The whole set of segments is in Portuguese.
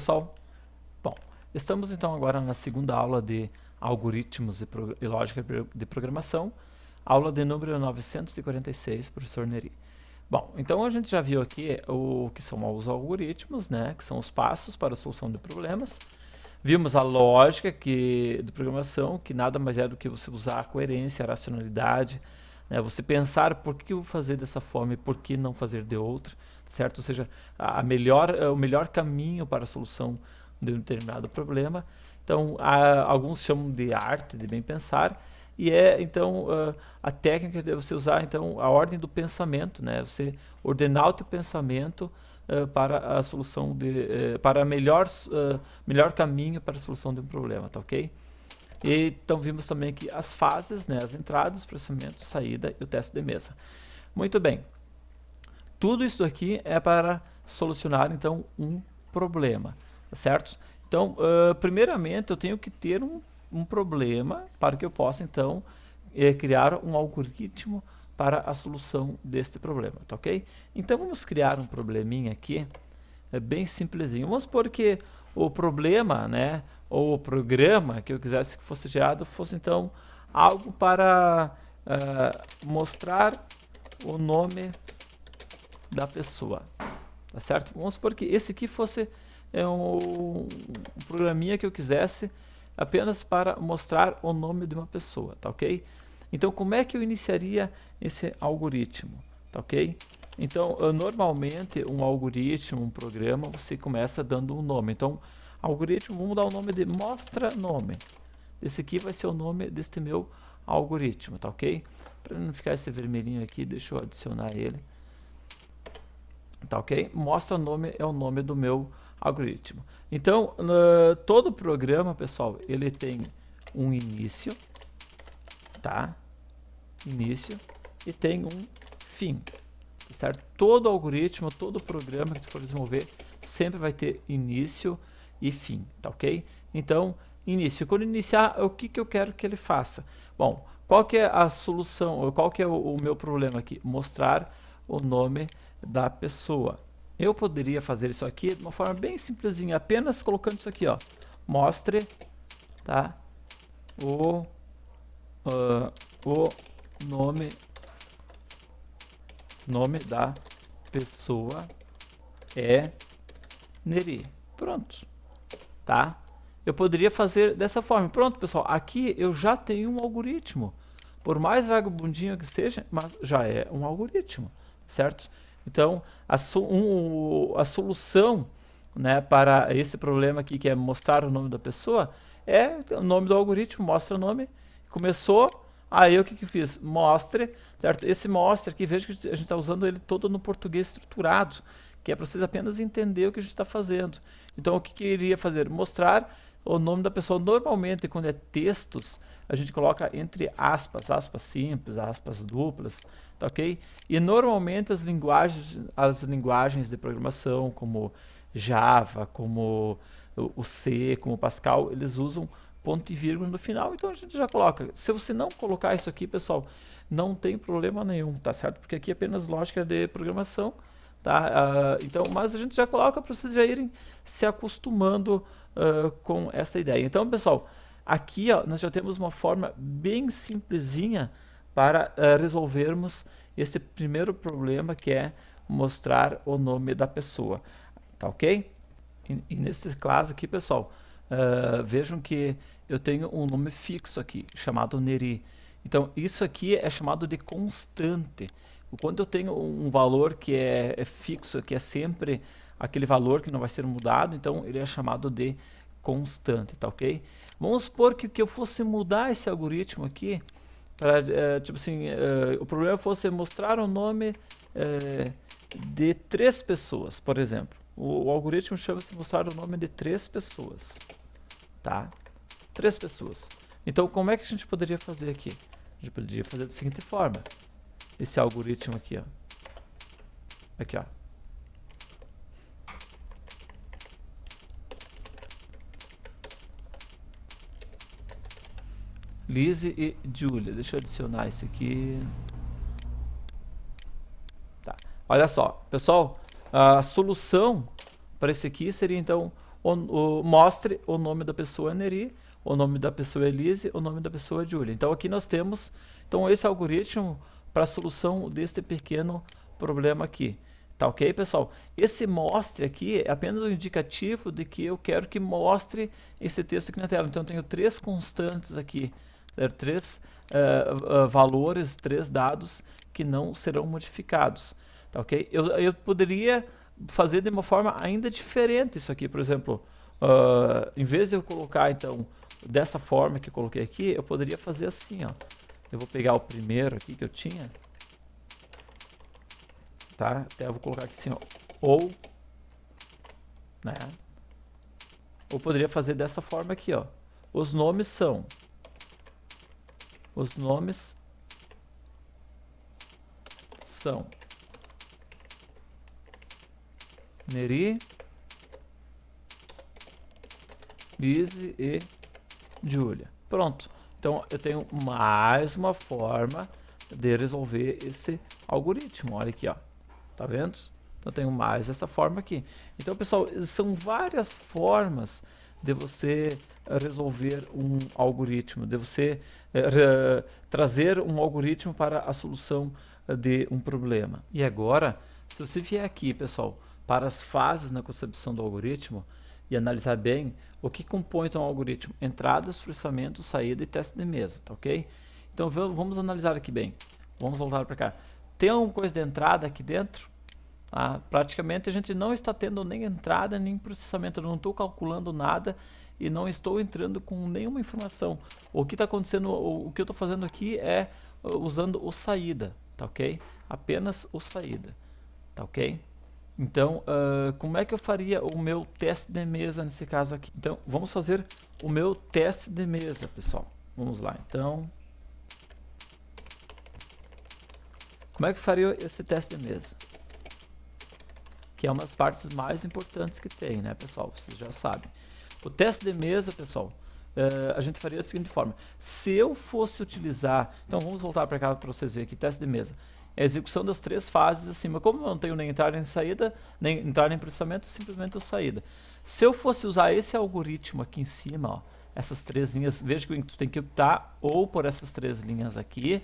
pessoal? Bom, estamos então agora na segunda aula de algoritmos e lógica de programação, aula de número 946, professor Neri. Bom, então a gente já viu aqui o que são os algoritmos, né, que são os passos para a solução de problemas. Vimos a lógica de programação, que nada mais é do que você usar a coerência, a racionalidade, né, você pensar por que eu vou fazer dessa forma e por que não fazer de outra, certo? Ou seja, o melhor caminho para a solução de um determinado problema. Então, alguns chamam de arte de bem pensar, e então a técnica de você usar então a ordem do pensamento, né? Você ordenar o teu pensamento para a solução para melhor caminho para a solução de um problema, tá ok? E, então vimos também aqui as fases, né? As entradas, processamento, saída e o teste de mesa. Muito bem. Tudo isso aqui é para solucionar então um problema, tá certo? Então, primeiramente eu tenho que ter um problema para que eu possa então criar um algoritmo para a solução deste problema, tá ok? Então vamos criar um probleminha aqui, bem simplesinho. Vamos supor que o problema, né, ou o programa que eu quisesse que fosse gerado fosse então algo para mostrar o nome da pessoa, tá certo? Vamos supor que esse aqui fosse um programinha que eu quisesse apenas para mostrar o nome de uma pessoa, tá ok? Então, como é que eu iniciaria esse algoritmo, tá ok? Então, normalmente, um algoritmo, um programa, você começa dando um nome. Então, algoritmo, vamos dar o nome de mostra nome. Esse aqui vai ser o nome deste meu algoritmo, tá ok? Para não ficar esse vermelhinho aqui, deixa eu adicionar ele. Tá ok? Mostra nome é o nome do meu algoritmo. Então, todo programa, pessoal, ele tem um início, tá? Início e tem um fim, certo? Todo algoritmo, todo programa que você for desenvolver sempre vai ter início e fim, tá ok? Então, início. Quando iniciar, o que eu quero que ele faça? Bom, qual que é a solução, qual que é o meu problema aqui? Mostrar o nome da pessoa. Eu poderia fazer isso aqui de uma forma bem simplesinha, apenas colocando isso aqui, ó. Mostre, tá? O nome da pessoa é Neri. Pronto, tá? Eu poderia fazer dessa forma. Pronto, pessoal, aqui eu já tenho um algoritmo. Por mais vagabundinho que seja, mas já é um algoritmo, certo? Então, a solução, né, para esse problema aqui, que é mostrar o nome da pessoa, é o nome do algoritmo, mostra o nome. Começou, aí o que fiz? Mostre, certo? Esse mostre aqui, veja que a gente está usando ele todo no português estruturado, que é para vocês apenas entender o que a gente está fazendo. Então, o que eu iria fazer? Mostrar o nome da pessoa. Normalmente, quando é textos, a gente coloca entre aspas, aspas simples, aspas duplas, tá ok? E normalmente as linguagens de programação, como Java, como o C, como o Pascal, eles usam ponto e vírgula no final, então a gente já coloca. Se você não colocar isso aqui, pessoal, não tem problema nenhum, tá certo? Porque aqui é apenas lógica de programação, tá? Então, mas a gente já coloca para vocês já irem se acostumando com essa ideia. Então, pessoal, aqui ó, nós já temos uma forma bem simplesinha para resolvermos esse primeiro problema, que é mostrar o nome da pessoa, tá ok? E nesse caso aqui, pessoal, vejam que eu tenho um nome fixo aqui, chamado Neri. Então, isso aqui é chamado de constante. Quando eu tenho um valor que é fixo, que é sempre aquele valor que não vai ser mudado, então ele é chamado de constante, tá ok? Vamos supor que eu fosse mudar esse algoritmo aqui, para, tipo assim, o problema fosse mostrar o nome de 3 pessoas, por exemplo. O algoritmo chama-se mostrar o nome de 3 pessoas, tá? 3 pessoas. Então, como é que a gente poderia fazer aqui? A gente poderia fazer da seguinte forma. Esse algoritmo aqui, ó. Aqui, ó. Lizzie e Julia. Deixa eu adicionar esse aqui. Tá. Olha só, pessoal, a solução para esse aqui seria então mostre o nome da pessoa Neri, o nome da pessoa Elise, o nome da pessoa Julia. Então aqui nós temos esse algoritmo para a solução deste pequeno problema aqui. Tá ok, pessoal? Esse mostre aqui é apenas um indicativo de que eu quero que mostre esse texto aqui na tela. Então eu tenho 3 constantes aqui, certo? 3 valores, 3 dados que não serão modificados. Tá ok? Eu poderia fazer de uma forma ainda diferente isso aqui, por exemplo, em vez de eu colocar então dessa forma que eu coloquei aqui, eu poderia fazer assim, ó. Eu vou pegar o primeiro aqui que eu tinha, tá? Até eu vou colocar aqui assim, ó, ou, né? Ou poderia fazer dessa forma aqui, ó. Os nomes são Neri, Lise e Julia. Pronto. Então eu tenho mais uma forma de resolver esse algoritmo. Olha aqui, ó. Tá vendo? Então eu tenho mais essa forma aqui. Então, pessoal, são várias formas de você resolver um algoritmo, de você trazer um algoritmo para a solução de um problema. E agora, se você vier aqui, pessoal, para as fases na concepção do algoritmo e analisar bem o que compõe então, um algoritmo: entradas, processamento, saída e teste de mesa, tá ok? Então vamos analisar aqui bem. Vamos voltar para cá. Tem alguma coisa de entrada aqui dentro? Praticamente a gente não está tendo nem entrada nem processamento. Eu não estou calculando nada e não estou entrando com nenhuma informação. O que está acontecendo, o que eu estou fazendo aqui é usando o saída, tá ok? Apenas o saída, tá ok? Então, como é que eu faria o meu teste de mesa nesse caso aqui? Então, vamos fazer o meu teste de mesa, pessoal. Vamos lá, então. Como é que eu faria esse teste de mesa? Que é uma das partes mais importantes que tem, né, pessoal? Vocês já sabem. O teste de mesa, pessoal, a gente faria da seguinte forma. Se eu fosse utilizar... Então, vamos voltar para cá para vocês verem aqui. Teste de mesa. É a execução das 3 fases acima. Como eu não tenho nem entrada nem saída, nem entrada nem processamento, simplesmente o saída. Se eu fosse usar esse algoritmo aqui em cima, ó, essas 3 linhas, veja que tu tem que optar ou por essas 3 linhas aqui,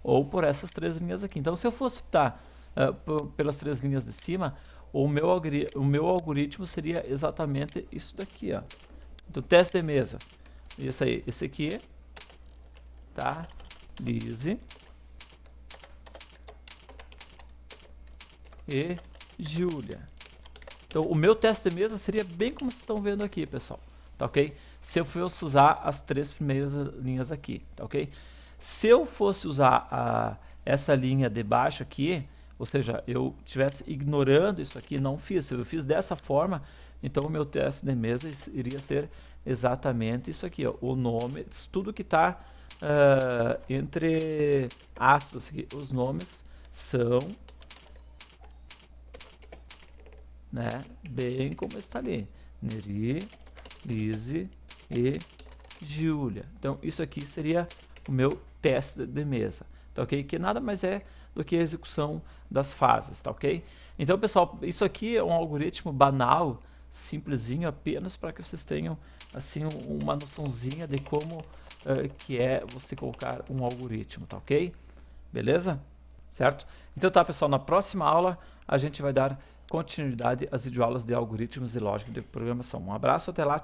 ou por essas 3 linhas aqui. Então, se eu fosse optar pelas 3 linhas de cima, o meu algoritmo seria exatamente isso daqui, ó. Então, teste de mesa. Isso aí, esse aqui, tá? Lise e Julia. Então, o meu teste de mesa seria bem como vocês estão vendo aqui, pessoal. Tá ok? Se eu fosse usar as 3 primeiras linhas aqui, tá ok? Se eu fosse usar essa linha de baixo aqui, ou seja, eu estivesse ignorando isso aqui, não fiz. Se eu fiz dessa forma, então o meu teste de mesa iria ser exatamente isso aqui, ó, o nome, tudo que está entre aspas aqui, os nomes são, né, bem como está ali, Neri, Lise e Julia. Então isso aqui seria o meu teste de mesa, tá ok? Que nada mais é do que a execução das fases, tá ok? Então, pessoal, isso aqui é um algoritmo banal, simplesinho, apenas para que vocês tenham assim uma noçãozinha de como que é você colocar um algoritmo, tá ok? Beleza? Certo? Então tá, pessoal, na próxima aula a gente vai dar continuidade às videoaulas de algoritmos e lógica de programação. Um abraço, até lá.